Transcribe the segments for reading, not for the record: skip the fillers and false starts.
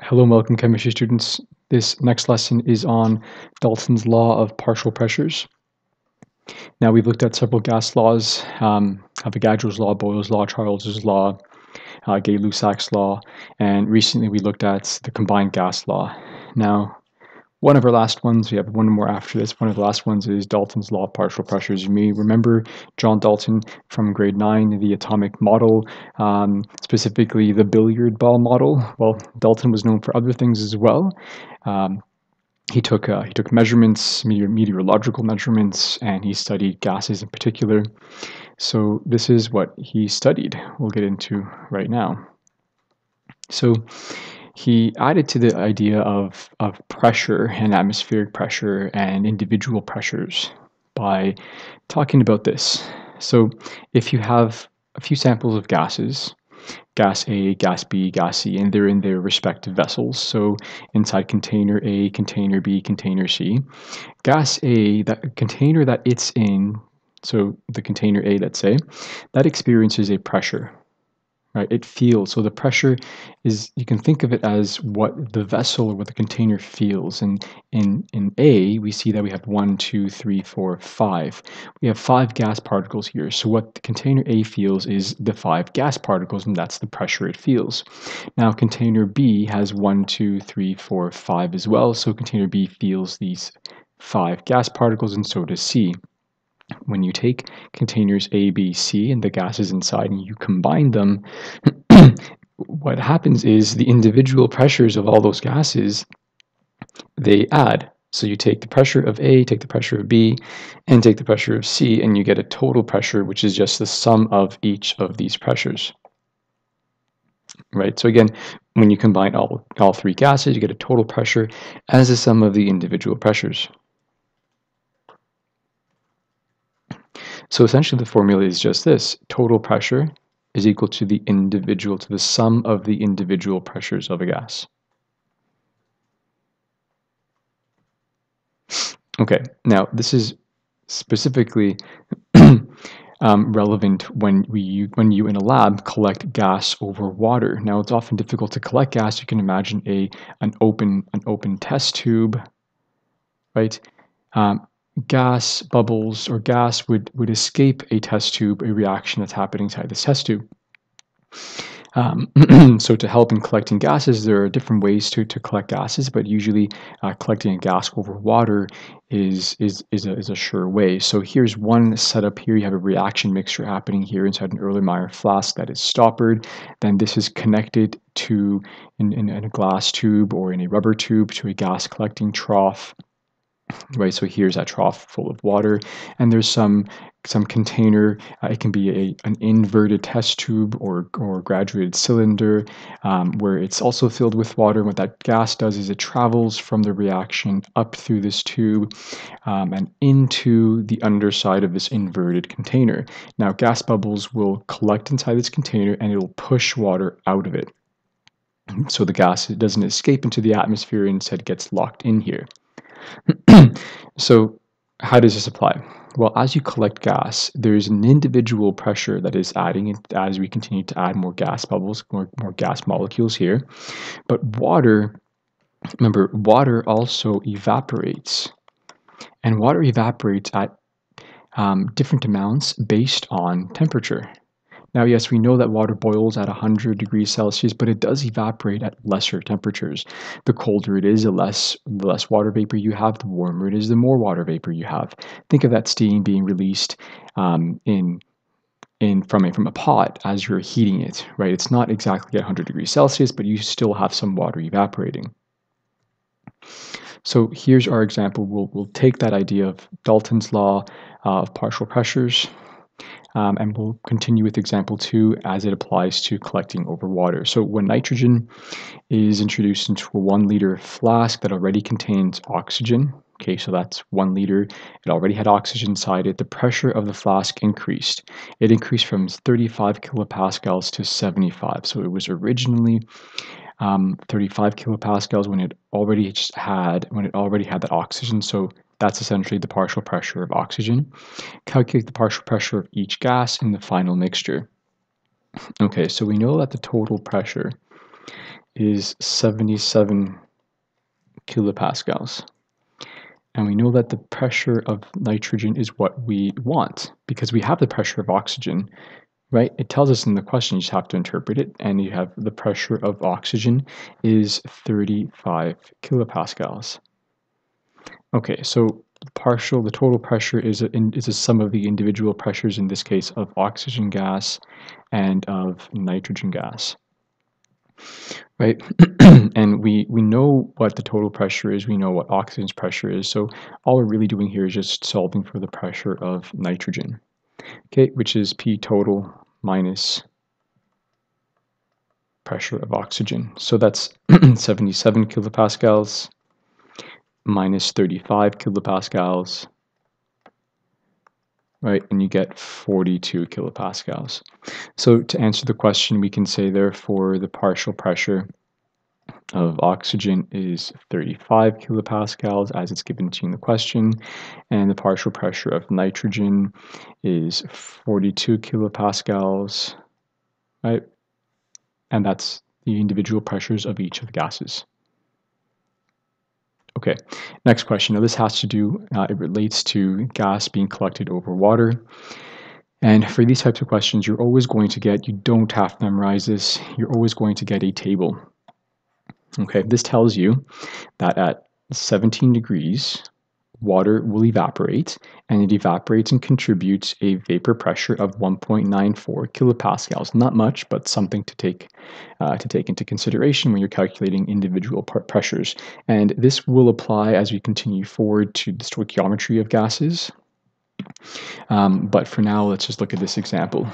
Hello and welcome, chemistry students. This next lesson is on Dalton's law of partial pressures. Now, we've looked at several gas laws, Avogadro's law, Boyle's law, Charles's law, Gay-Lussac's law, and recently we looked at the combined gas law. Now, one of our last ones, we have one more after this, one of the last ones is Dalton's law of partial pressures. You may remember John Dalton from grade 9, the atomic model, specifically the billiard ball model. Well, Dalton was known for other things as well. He took measurements, meteorological measurements, and he studied gases in particular. So this is what he studied. We'll get into right now. So he added to the idea of pressure and atmospheric pressure and individual pressures by talking about this. So if you have a few samples of gases, gas A, gas B, gas C, and they're in their respective vessels. So inside container A, container B, container C. Gas A, that container that it's in, so the container A, let's say, that experiences a pressure, right? It feels. So the pressure is, you can think of it as what the vessel or what the container feels. And in A, we see that we have 1, 2, 3, 4, 5. We have 5 gas particles here. So what the container A feels is the 5 gas particles, and that's the pressure it feels. Now container B has 1, 2, 3, 4, 5 as well. So container B feels these 5 gas particles, and so does C. When you take containers A, B, C, and the gases inside, and you combine them, what happens is the individual pressures of all those gases, they add. So you take the pressure of A, take the pressure of B, and take the pressure of C, and you get a total pressure, which is just the sum of each of these pressures. Right? So again, when you combine all 3 gases, you get a total pressure as the sum of the individual pressures. So essentially the formula is just this: total pressure is equal to the sum of the individual pressures of a gas. Okay, now this is specifically relevant when you in a lab collect gas over water. Now it's often difficult to collect gas. You can imagine an open test tube, right? Gas bubbles or gas would escape a test tube, a reaction that's happening inside this test tube. So to help in collecting gases, there are different ways to collect gases, but usually collecting a gas over water is a sure way. So here's one setup here. You have a reaction mixture happening here inside an Erlenmeyer flask that is stoppered. Then this is connected to in a glass tube or in a rubber tube to a gas collecting trough. Right, so here's that trough full of water, and there's some container. It can be an inverted test tube or graduated cylinder where it's also filled with water. And what that gas does is it travels from the reaction up through this tube and into the underside of this inverted container. Now, gas bubbles will collect inside this container, and it'll push water out of it. So the gas doesn't escape into the atmosphere, instead gets locked in here. So how does this apply? Well, as you collect gas, there's an individual pressure that is adding as we continue to add more gas bubbles, more gas molecules here. But water, remember, water also evaporates. And water evaporates at different amounts based on temperature. Now, yes, we know that water boils at 100 degrees Celsius, but it does evaporate at lesser temperatures. The colder it is, the less water vapor you have. The warmer it is, the more water vapor you have. Think of that steam being released from a pot as you're heating it, right? It's not exactly at 100 degrees Celsius, but you still have some water evaporating. So here's our example. We'll take that idea of Dalton's law of partial pressures. And we'll continue with example 2 as it applies to collecting over water. So when nitrogen is introduced into a 1 liter flask that already contains oxygen, okay, so that's 1 liter, it already had oxygen inside it, the pressure of the flask increased. It increased from 35 kilopascals to 75. So it was originally 35 kilopascals when it already had that oxygen. So that's essentially the partial pressure of oxygen. Calculate the partial pressure of each gas in the final mixture. Okay, so we know that the total pressure is 77 kilopascals. And we know that the pressure of nitrogen is what we want because we have the pressure of oxygen, right? It tells us in the question, you just have to interpret it, and you have the pressure of oxygen is 35 kilopascals. Okay, so the total pressure is a sum of the individual pressures, in this case of oxygen gas and of nitrogen gas, right? And we know what the total pressure is, we know what oxygen's pressure is, so all we're really doing here is just solving for the pressure of nitrogen, okay, which is P total minus pressure of oxygen. So that's 77 kilopascals minus 35 kilopascals, right? And you get 42 kilopascals. So to answer the question, we can say therefore the partial pressure of oxygen is 35 kilopascals as it's given to you in the question, and the partial pressure of nitrogen is 42 kilopascals, right? And that's the individual pressures of each of the gases. Okay, next question. Now this has to do, it relates to gas being collected over water. And for these types of questions, you're always going to get, you don't have to memorize this, you're always going to get a table. Okay, this tells you that at 17 degrees, water will evaporate, and it evaporates and contributes a vapor pressure of 1.94 kilopascals. Not much, but something to take into consideration when you're calculating individual pressures. And this will apply as we continue forward to the stoichiometry of gases. But for now, let's just look at this example.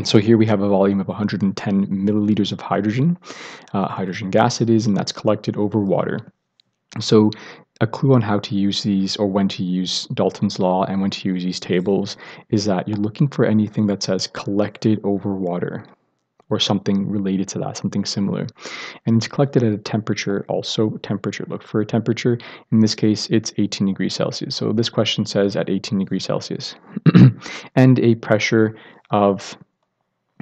So here we have a volume of 110 milliliters of hydrogen. Hydrogen gas it is, and that's collected over water. So a clue on how to use these, or when to use Dalton's law and when to use these tables, is that you're looking for anything that says collected over water or something related to that, something similar. And it's collected at a temperature also. Temperature, look for a temperature. In this case, it's 18 degrees Celsius. So this question says at 18 degrees Celsius. And a pressure of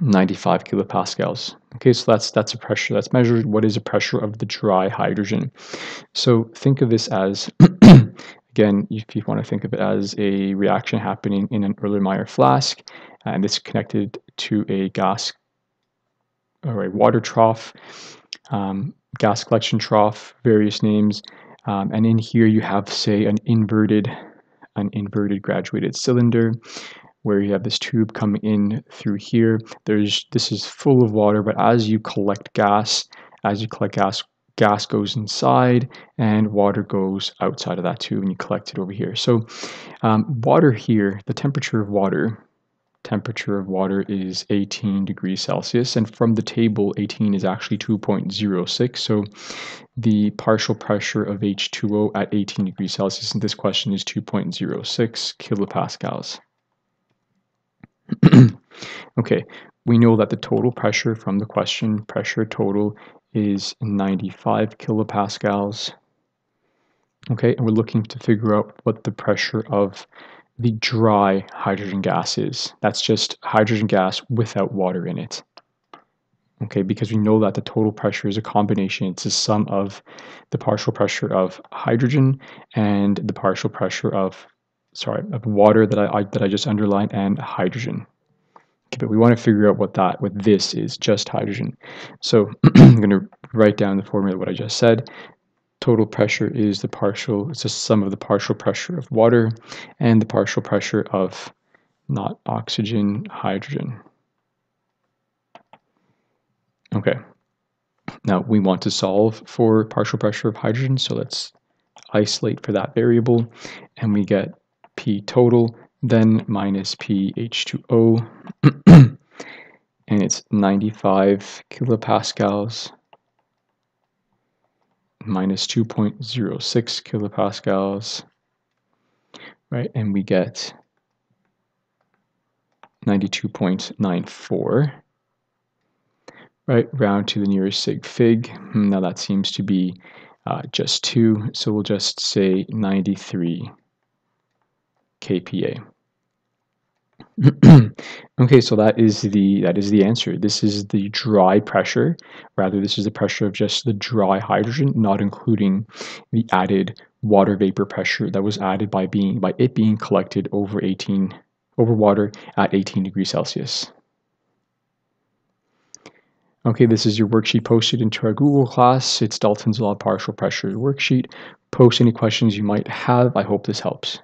95 kilopascals. Okay, so that's a pressure that's measured. What is a pressure of the dry hydrogen? So think of this as, again, if you want to think of it as a reaction happening in an Erlenmeyer flask, and it's connected to a gas or a water trough, gas collection trough, various names, and in here you have, say, an inverted graduated cylinder, where you have this tube coming in through here. This is full of water, but as you collect gas, gas goes inside and water goes outside of that tube, and you collect it over here. So water here, the temperature of water is 18 degrees Celsius, and from the table 18 is actually 2.06, so the partial pressure of H2O at 18 degrees Celsius in this question is 2.06 kilopascals. Okay, we know that the total pressure from the question, pressure total, is 95 kilopascals. Okay, and we're looking to figure out what the pressure of the dry hydrogen gas is. That's just hydrogen gas without water in it. Okay, because we know that the total pressure is a combination. It's a sum of the partial pressure of hydrogen and the partial pressure of water that I just underlined, and hydrogen. Okay, but we want to figure out what this is, just hydrogen. So I'm going to write down the formula of what I just said. Total pressure is it's a sum of the partial pressure of water and the partial pressure of not oxygen, hydrogen. Okay, now we want to solve for partial pressure of hydrogen, so let's isolate for that variable, and we get P total, then minus P H2O, and it's 95 kilopascals minus 2.06 kilopascals, right? And we get 92.94, right? Round to the nearest sig fig. Now that seems to be just 2, so we'll just say 93 kPa. Okay, so that is the answer. This is the dry pressure. Rather, this is the pressure of just the dry hydrogen, not including the added water vapor pressure that was added by it being collected over water at 18 degrees Celsius. Okay, this is your worksheet posted into our Google class. It's Dalton's Law of Partial Pressure worksheet. Post any questions you might have. I hope this helps.